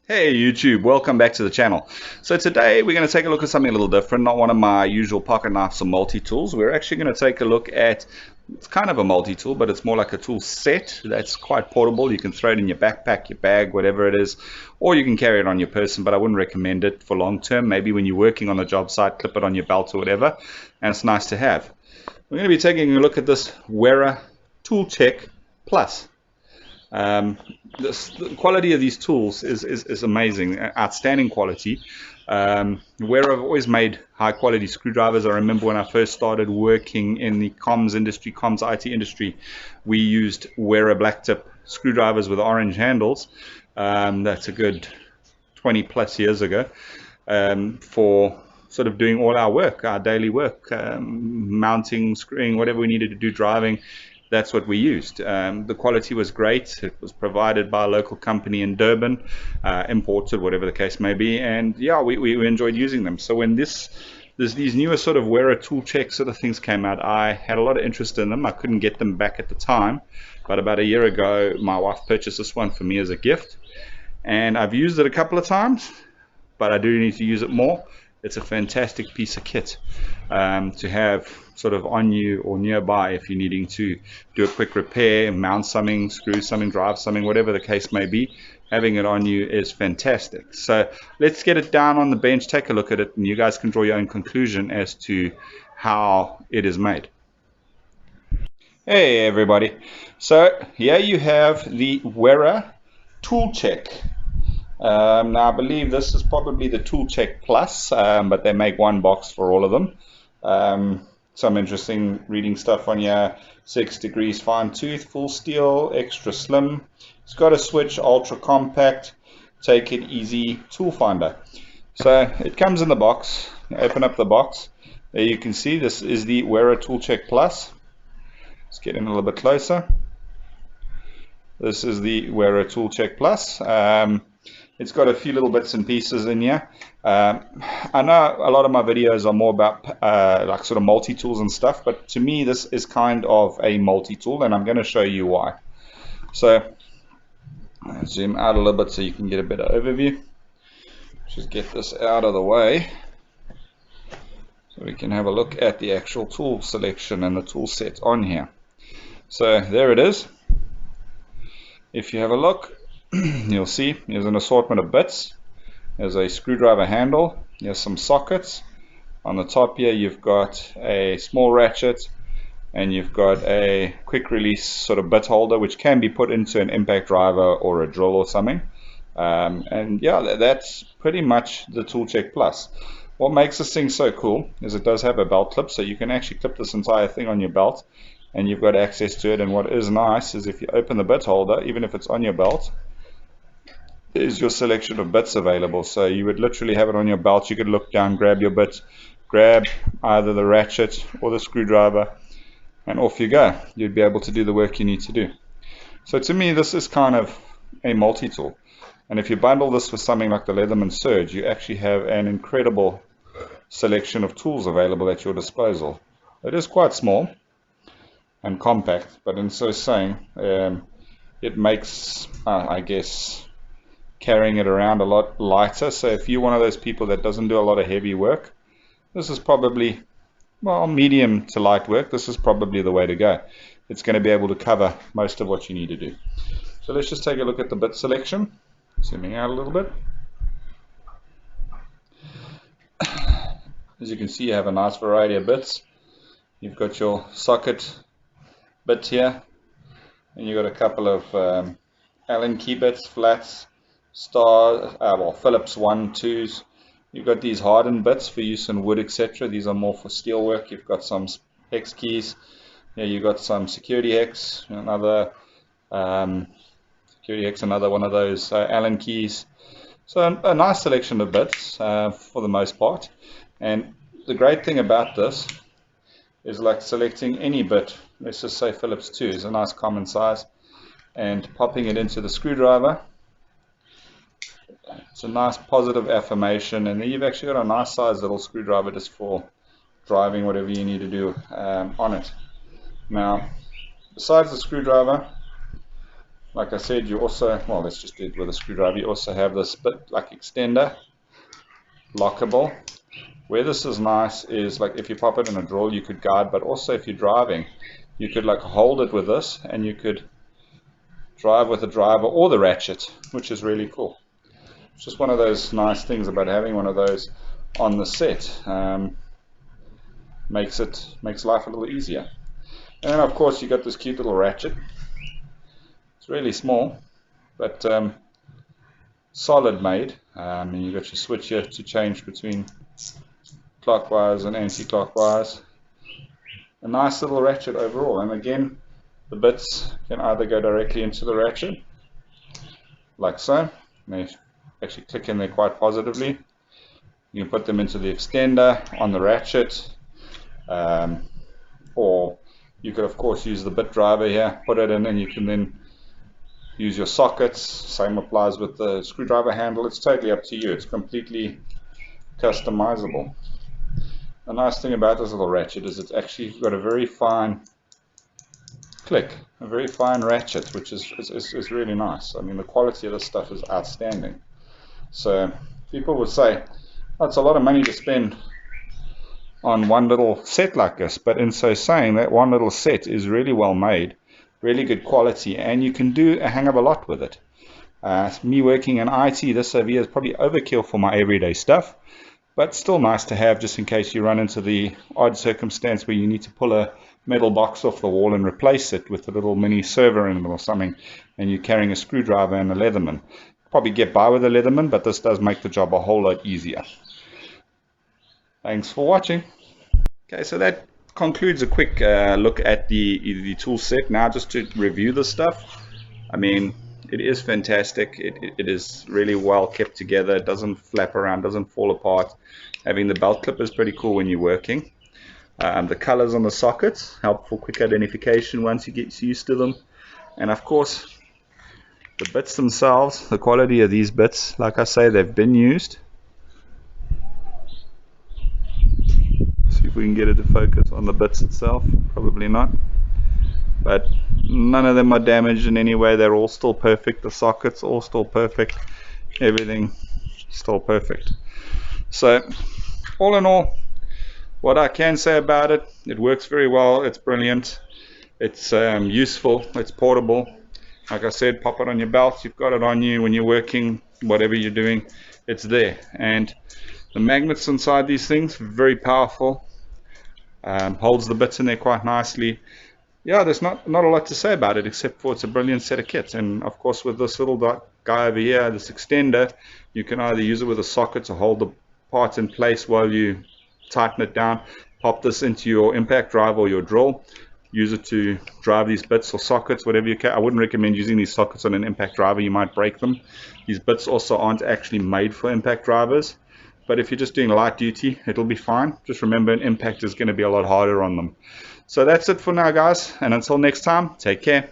Hey YouTube, welcome back to the channel. So today we're going to take a look at something a little different, not one of my usual pocket knives or multi-tools. We're actually going to take a look at, it's kind of a multi-tool, but it's more like a tool set that's quite portable. You can throw it in your backpack, your bag, whatever it is, or you can carry it on your person, but I wouldn't recommend it for long term. Maybe when you're working on the job site, clip it on your belt or whatever, and it's nice to have. We're going to be taking a look at this Wera Tool Check Plus. The quality of these tools is amazing, outstanding quality. Where I've always made high quality screwdrivers. I remember when I first started working in the comms industry, comms IT industry, we used Wera black tip screwdrivers with orange handles. That's a good 20 plus years ago, for sort of doing all our work, our daily work, mounting, screwing, whatever we needed to do, driving. That's what we used. The quality was great. It was provided by a local company in Durban, imported, whatever the case may be, and yeah, we enjoyed using them. So when these newer sort of Wera Tool Check sort of things came out, I had a lot of interest in them. I couldn't get them back at the time, but about a year ago my wife purchased this one for me as a gift, and I've used it a couple of times, but I do need to use it more. It's a fantastic piece of kit to have sort of on you or nearby if you're needing to do a quick repair, mount something, screw something, drive something, whatever the case may be. Having it on you is fantastic. So let's get it down on the bench, take a look at it, and you guys can draw your own conclusion as to how it is made. Hey everybody, so here you have the Wera Tool Check. Now I believe this is probably the Toolcheck Plus, but they make one box for all of them. Some interesting reading stuff on here. 6 degrees fine tooth, full steel, extra slim. It's got a switch, ultra compact, take it easy tool finder. So it comes in the box. Open up the box. There you can see this is the Wera Toolcheck Plus. Let's get in a little bit closer. This is the Wera Toolcheck Plus. It's got a few little bits and pieces in here. I know a lot of my videos are more about like sort of multi-tools and stuff, but to me this is kind of a multi-tool, and I'm going to show you why. So zoom out a little bit so you can get a better overview. Just get this out of the way so we can have a look at the actual tool selection and the tool set on here. So there it is. If you have a look, you'll see there's an assortment of bits. There's a screwdriver handle, there's some sockets. On the top here you've got a small ratchet, and you've got a quick release sort of bit holder which can be put into an impact driver or a drill or something. And yeah, that's pretty much the Toolcheck Plus. What makes this thing so cool is it does have a belt clip, so you can actually clip this entire thing on your belt and you've got access to it. And what is nice is if you open the bit holder, even if it's on your belt, there's your selection of bits available. So you would literally have it on your belt. You could look down, grab your bit, grab either the ratchet or the screwdriver, and off you go. You'd be able to do the work you need to do. So to me this is kind of a multi-tool, and if you bundle this with something like the Leatherman Surge, you actually have an incredible selection of tools available at your disposal. It is quite small and compact, but in so saying it makes I guess carrying it around a lot lighter. So if you're one of those people that doesn't do a lot of heavy work, this is probably, well, medium to light work, this is probably the way to go. It's going to be able to cover most of what you need to do. So let's just take a look at the bit selection. Zooming out a little bit. As you can see, you have a nice variety of bits. You've got your socket bit here, and you've got a couple of Allen key bits, flats, Phillips 1, 2s. You've got these hardened bits for use in wood, etc. These are more for steel work. You've got some hex keys. Yeah, you've got some security hex, another another one of those Allen keys. So a nice selection of bits for the most part. And the great thing about this is, like selecting any bit, let's just say Phillips 2 is a nice common size, and popping it into the screwdriver. It's a nice positive affirmation, and then you've actually got a nice size little screwdriver just for driving whatever you need to do on it. Now, besides the screwdriver, like I said, you also, well, let's just do it with a screwdriver. You also have this bit like extender, lockable. Where this is nice is like if you pop it in a drawer, you could guide, but also if you're driving, you could like hold it with this and you could drive with the driver or the ratchet, which is really cool. It's just one of those nice things about having one of those on the set. Makes life a little easier. And then of course you got this cute little ratchet. It's really small, but solid made. And you got your switch here to change between clockwise and anti-clockwise. A nice little ratchet overall. And again, the bits can either go directly into the ratchet, like so. They actually click in there quite positively. You can put them into the extender on the ratchet, or you could of course use the bit driver here, put it in, and you can then use your sockets. Same applies with the screwdriver handle. It's totally up to you. It's completely customizable. The nice thing about this little ratchet is it's actually got a very fine click, a very fine ratchet, which is really nice. I mean, the quality of this stuff is outstanding. So people would say, oh, it's a lot of money to spend on one little set like this, but in so saying, that one little set is really well made, really good quality, and you can do a hang of a lot with it. Me working in IT, this over here is probably overkill for my everyday stuff, but still nice to have just in case you run into the odd circumstance where you need to pull a metal box off the wall and replace it with a little mini server in it or something, and you're carrying a screwdriver and a Leatherman. Probably get by with a Leatherman, but this does make the job a whole lot easier. Thanks for watching. Okay, so that concludes a quick look at the tool set. Now just to review the stuff, I mean, it is fantastic. It is really well kept together. It doesn't flap around, doesn't fall apart. Having the belt clip is pretty cool when you're working. The colors on the sockets help for quick identification once you get used to them. And of course, the bits themselves, the quality of these bits, like I say, they've been used. See if we can get it to focus on the bits itself. Probably not. But none of them are damaged in any way. They're all still perfect. The sockets all still perfect. Everything still perfect. So all in all, what I can say about it, it works very well. It's brilliant. It's useful. It's portable. Like I said, pop it on your belt. You've got it on you when you're working, whatever you're doing, it's there. And the magnets inside these things, very powerful. Holds the bits in there quite nicely. Yeah, there's not a lot to say about it except for it's a brilliant set of kits. And of course with this little guy over here, this extender, you can either use it with a socket to hold the part in place while you tighten it down. Pop this into your impact drive or your drill. Use it to drive these bits or sockets, whatever you can. I wouldn't recommend using these sockets on an impact driver. You might break them. These bits also aren't actually made for impact drivers. But if you're just doing light duty, it'll be fine. Just remember, an impact is going to be a lot harder on them. So that's it for now, guys. And until next time, take care.